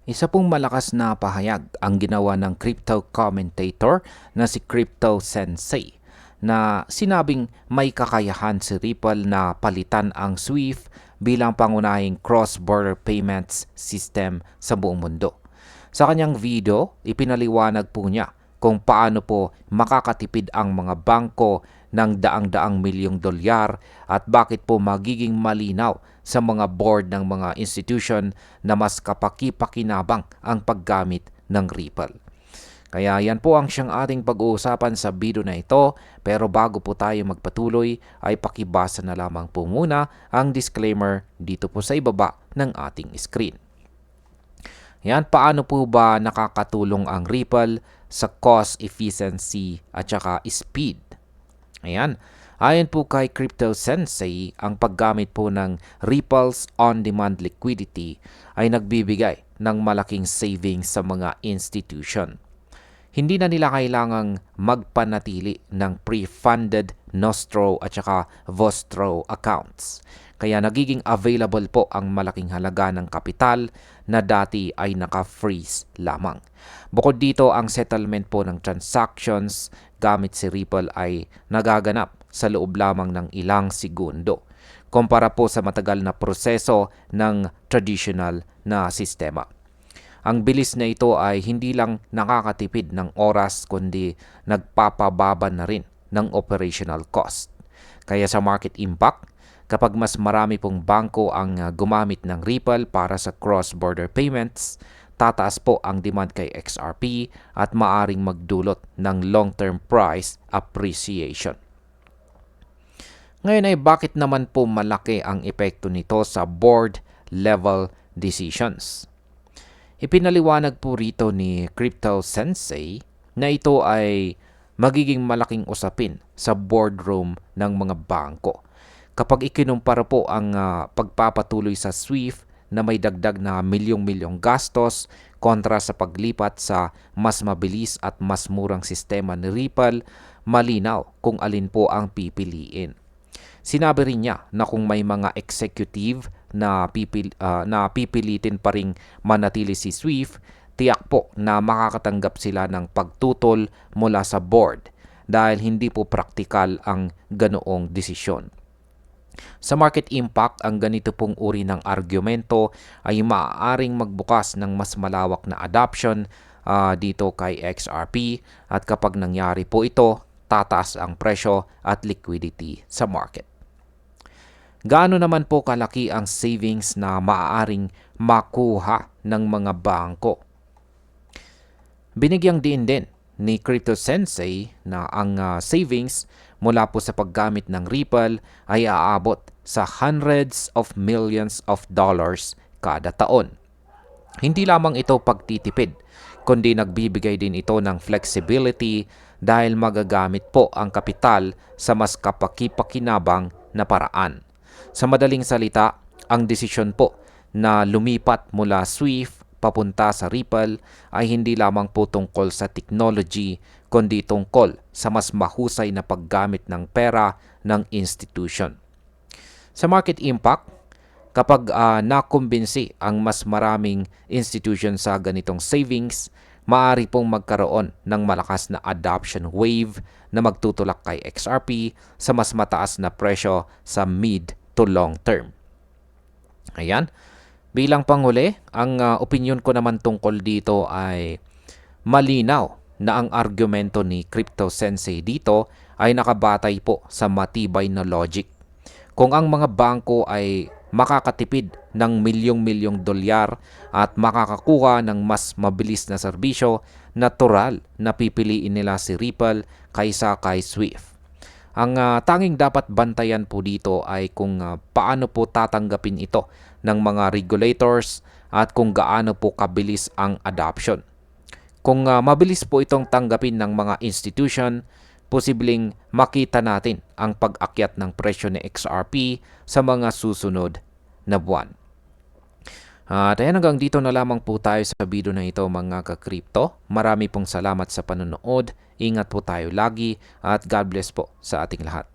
Isa pong malakas na pahayag ang ginawa ng crypto commentator na si Crypto Sensei na sinabing may kakayahan si Ripple na palitan ang SWIFT bilang pangunahing cross-border payments system sa buong mundo. Sa kanyang video, ipinaliwanag po niya kung paano po makakatipid ang mga bangko ng daang-daang milyong dolyar at bakit po magiging malinaw sa mga board ng mga institution na mas kapaki-pakinabang ang paggamit ng Ripple. Kaya yan po ang siyang ating pag-uusapan sa video na ito, pero bago po tayo magpatuloy ay pakibasa na lamang po muna ang disclaimer dito po sa ibaba ng ating screen. Yan, paano po ba nakakatulong ang Ripple sa cost efficiency at saka speed? Ayan, ayon po kay Crypto Sensei, ang paggamit po ng Ripple's on-demand liquidity ay nagbibigay ng malaking savings sa mga institution. Hindi na nila kailangang magpanatili ng pre-funded Nostro at saka Vostro accounts. Kaya nagiging available po ang malaking halaga ng kapital na dati ay naka-freeze lamang. Bukod dito, ang settlement po ng transactions gamit si Ripple ay nagaganap sa loob lamang ng ilang segundo, kumpara po sa matagal na proseso ng traditional na sistema. Ang bilis na ito ay hindi lang nakakatipid ng oras kundi nagpapababa na rin ng operational cost. Kaya sa market impact, kapag mas marami pong bangko ang gumamit ng Ripple para sa cross-border payments, tataas po ang demand kay XRP at maaring magdulot ng long-term price appreciation. Ngayon ay bakit naman po malaki ang epekto nito sa board level decisions? Ipinaliwanag po rito ni Crypto Sensei na ito ay magiging malaking usapin sa boardroom ng mga bangko. Kapag ikinumpara po ang pagpapatuloy sa SWIFT na may dagdag na milyong-milyong gastos kontra sa paglipat sa mas mabilis at mas murang sistema ni Ripple, malinaw kung alin po ang pipiliin. Sinabi rin niya na kung may mga executive na pipilitin pa ring manatili si SWIFT, tiyak po na makakatanggap sila ng pagtutol mula sa board dahil hindi po praktikal ang ganoong desisyon. Sa market impact, ang ganito pong uri ng argumento ay maaaring magbukas ng mas malawak na adoption dito kay XRP, at kapag nangyari po ito, tataas ang presyo at liquidity sa market. Gaano naman po kalaki ang savings na maaaring makuha ng mga bangko? Binigyang diin din ni Crypto Sensei na ang savings mula po sa paggamit ng Ripple ay aabot sa hundreds of millions of dollars kada taon. Hindi lamang ito pagtitipid, kundi nagbibigay din ito ng flexibility dahil magagamit po ang kapital sa mas kapaki-pakinabang na paraan. Sa madaling salita, ang desisyon po na lumipat mula SWIFT papunta sa Ripple ay hindi lamang po tungkol sa technology, kundi tungkol sa mas mahusay na paggamit ng pera ng institution. Sa market impact, kapag nakumbinsi ang mas maraming institution sa ganitong savings, maaari pong magkaroon ng malakas na adoption wave na magtutulak kay XRP sa mas mataas na presyo sa mid to long term. Ayan. Bilang panghuli, ang opinion ko naman tungkol dito ay malinaw na ang argumento ni Crypto Sensei dito ay nakabatay po sa matibay na logic. Kung ang mga bangko ay makakatipid ng milyong-milyong dolyar at makakakuha ng mas mabilis na serbisyo, natural na pipiliin nila si Ripple kaysa kay SWIFT. Ang tanging dapat bantayan po dito ay kung paano po tatanggapin ito ng mga regulators at kung gaano po kabilis ang adoption. Kung mabilis po itong tanggapin ng mga institution, posibleng makita natin ang pag-akyat ng presyo ni XRP sa mga susunod na buwan. At ayan, hanggang dito na lamang po tayo sa video na ito mga ka-crypto. Marami pong salamat sa panonood. Ingat po tayo lagi at God bless po sa ating lahat.